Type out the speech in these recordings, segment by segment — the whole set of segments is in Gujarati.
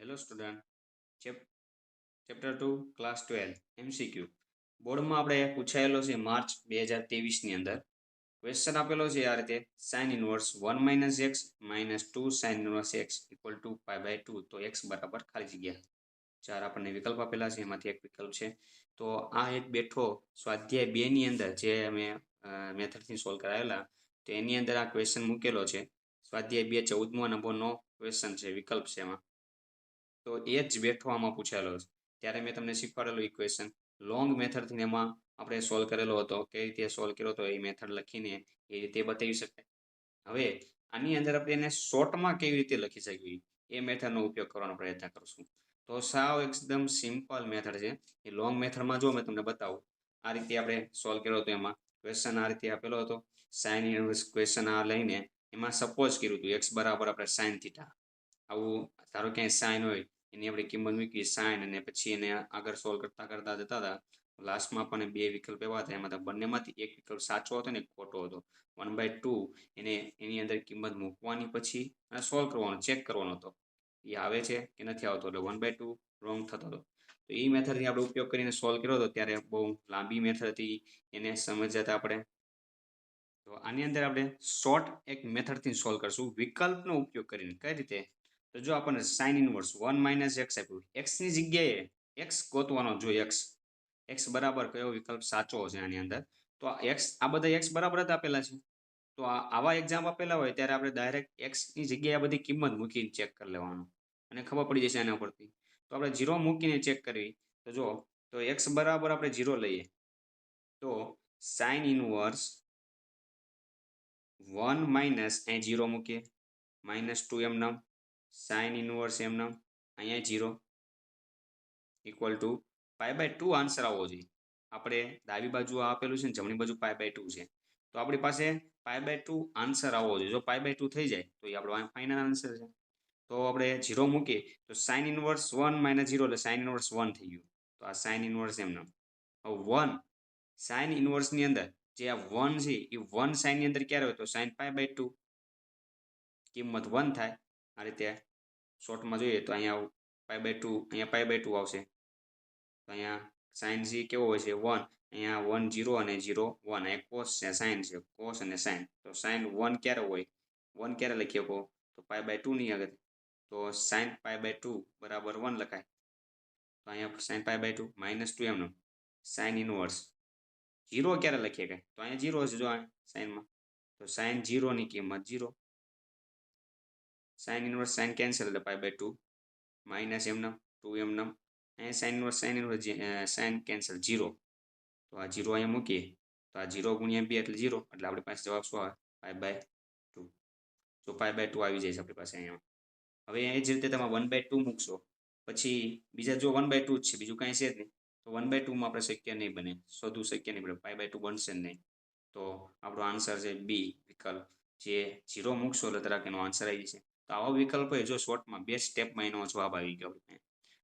hello student chapter 2 class 12 MCQ બોર્ડમાં આપણે પૂછાયેલો છે માર્ચ 2023 ની અંદર ક્વેશ્ચન આપેલો છે આ રીતે sin inverse 1 - x - 2 sin inverse x = π/2 તો x બરાબર ખાલી જગ્યા ચાર આપણને વિકલ્પ આપેલા છે એમાંથી એક વિકલ્પ છે તો આ એક બેઠો સ્વાધ્યાય 2 ની અંદર જે અમે મેથડથી સોલ્વ કરાયેલા તો એની અંદર આ ક્વેશ્ચન મૂકેલો છે સ્વાધ્યાય 2 14મો નંબરનો ક્વેશ્ચન છે વિકલ્પ છે એમાં તો એ જ બેઠો આમાં પૂછાયેલો છે ત્યારે મેં તમને શીખવાડેલું ઇક્વેશન લોંગ મેથડથી એમાં આપણે સોલ્વ કરેલો હતો કઈ રીતે સોલ્વ કર્યો હતો એ મેથડ લખીને એ રીતે બતાવી શકાય હવે આની અંદર આપણે એને શોર્ટમાં કેવી રીતે લખી શકીએ એ મેથડનો ઉપયોગ કરવાનો પ્રયત્ન કરશું તો સાવ એકદમ સિમ્પલ મેથડ છે એ લોંગ મેથડમાં જો મેં તમને બતાવું આ રીતે આપણે સોલ્વ કર્યો હતો એમાં ક્વેશ્ચન આ રીતે આપેલો હતો સાઇન ઇનવર્સ ક્વેશ્ચન આ લઈને એમાં સપોઝ કર્યું હતું x બરાબર આપણે સાઇન થીટા આવું ધારો ક્યાંય સાઇન હોય એની આપણે કિંમત મૂકી સાઇન અને પછી એને આગળ સોલ્વ કરતા કરતા જતા હતા લાસ્ટમાં પણ બે વિકલ્પ એવા હતા એમાં બંનેમાંથી એક વિકલ્પ સાચો હતો ને એક ખોટો હતો 1/2 એને એની અંદર કિંમત મૂકવાની પછી અને સોલ્વ કરવાનો ચેક કરવાનો હતો એ આવે છે કે નથી આવતો એટલે 1/2 રોંગ થતો હતો તો એ મેથડથી આપણે ઉપયોગ કરીને સોલ્વ કર્યો હતો ત્યારે બહુ લાંબી મેથડ હતી એને સમજતા આપણે તો આની અંદર આપણે શોર્ટ એક મેથડથી સોલ્વ કરશું વિકલ્પનો ઉપયોગ કરીને કઈ રીતે તો જો આપણને સાઇન ઇનવર્સ 1 - x આપ્યું x ની જગ્યાએ x ગોતવાનો જોઈએ x બરાબર કયો વિકલ્પ સાચો છે આની અંદર તો x આ બધા x બરાબર જ આપેલા છે તો આવા એક્ઝામ આપેલા હોય ત્યારે આપણે ડાયરેક્ટ x ની જગ્યાએ આ બધી કિંમત મૂકીને ચેક કરી લેવાનું અને ખબર પડી જશે એના પરથી તો આપણે 0 મૂકીને ચેક કરવી તો જો તો x બરાબર આપણે 0 લઈએ તો સાઇન ઇનવર્સ 1 માઇનસ અહીં 0 મૂકીએ -2 એમનામ સાઇન ઇનવર્સ એમનામ અહીંયા 0 ઇક્વલ ટુ π/2 આન્સર આવવો જોઈએ આપણે ડાબી બાજુ આપેલું છે ને જમણી બાજુ π/2 છે તો આપણી પાસે π/2 આન્સર આવવો જોઈએ જો π/2 થઈ જાય તો એ આપણો ફાઇનલ આન્સર છે તો આપણે 0 મૂકીએ તો સાઇન ઇનવર્સ 1 - 0 એટલે સાઇન ઇનવર્સ 1 થઈ ગયું તો આ સાઇન ઇનવર્સ એમનામ હવે 1 સાઇન ઇનવર્સની અંદર જે આ 1 છે એ 1 સાઇનની અંદર ક્યારે હોય તો સાઇન π/2 કિંમત 1 થાય આ રીતે શોર્ટમાં જોઈએ તો અહીંયા π/2 અહીંયા π/2 આવશે તો અહીંયા સાઇન c કેવો હોય છે 1 અહીંયા 1 0 અને 0 1 અહીંયા કોસ છે સાઇન છે કોસ અને સાઇન તો સાઇન 1 ક્યારે હોય 1 ક્યારે લખી શકો તો π/2 ની આગળ તો સાઇન π/2 બરાબર 1 લખાય તો અહીંયા સાઇન π/2 -2 એમનો સાઇન ઇનવર્સ 0 ક્યારે લખીએ કાંઈ તો અહીંયા 0 હશે જો સાઇનમાં તો સાઇન 0 ની કિંમત 0 સાઇન ઇનવર્સ સાઇન કેન્સલ એટલે π/2 માઇનસ એમનામ 2 એમનામ અહીંયા સાઇન ઇનવર્સ સાઇન કેન્સલ 0 તો આ 0 અહીંયા મૂકીએ તો આ 0 × 2 એટલે 0 એટલે આપણી પાસે જવાબ શું આવે π/2 જો π/2 આવી જાય છે આપણી પાસે અહીંયા હવે એ જ રીતે તમે 1/2 મૂકશો પછી બીજા જો 1/2 જ છે બીજું કાંઈ છે જ નહીં તો 1/2 માં આપણે શક્ય નહીં બને શોધવું શક્ય નહીં બને π/2 બનશે જ નહીં તો આપણો આન્સર છે બી વિકલ્પ જે 0 મૂકશો એટલે તરત એનો આન્સર આવી જશે તો આવા વિકલ્પ હોય જો શોર્ટમાં બે સ્ટેપમાં એનો જવાબ આવી ગયો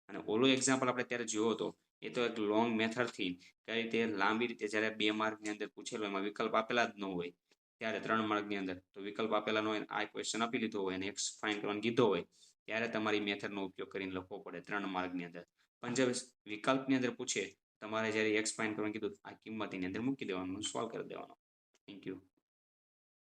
અને ઓલો એક્ઝામ્પલ આપણે ત્યારે જોયો હતો એ તો એક લોંગ મેથડથી કઈ રીતે લાંબી રીતે જ્યારે 2 માર્કની અંદર પૂછેલો એમાં વિકલ્પ આપેલા જ ન હોય ત્યારે 3 માર્કની અંદર તો વિકલ્પ આપેલા ન હોય આ ક્વેશ્ચન આપી લીધો હોય અને એક્સ ફાઇન કરવાનો કીધો હોય ત્યારે તમારી મેથડનો ઉપયોગ કરીને લખવો પડે 3 માર્કની અંદર પણ જે વિકલ્પની અંદર પૂછે તમારે જ્યારે એક્સ ફાઇન કરવાનું કીધું આ કિંમતની અંદર મૂકી દેવાનું સોલ્વ કરી દેવાનું થેન્ક યુ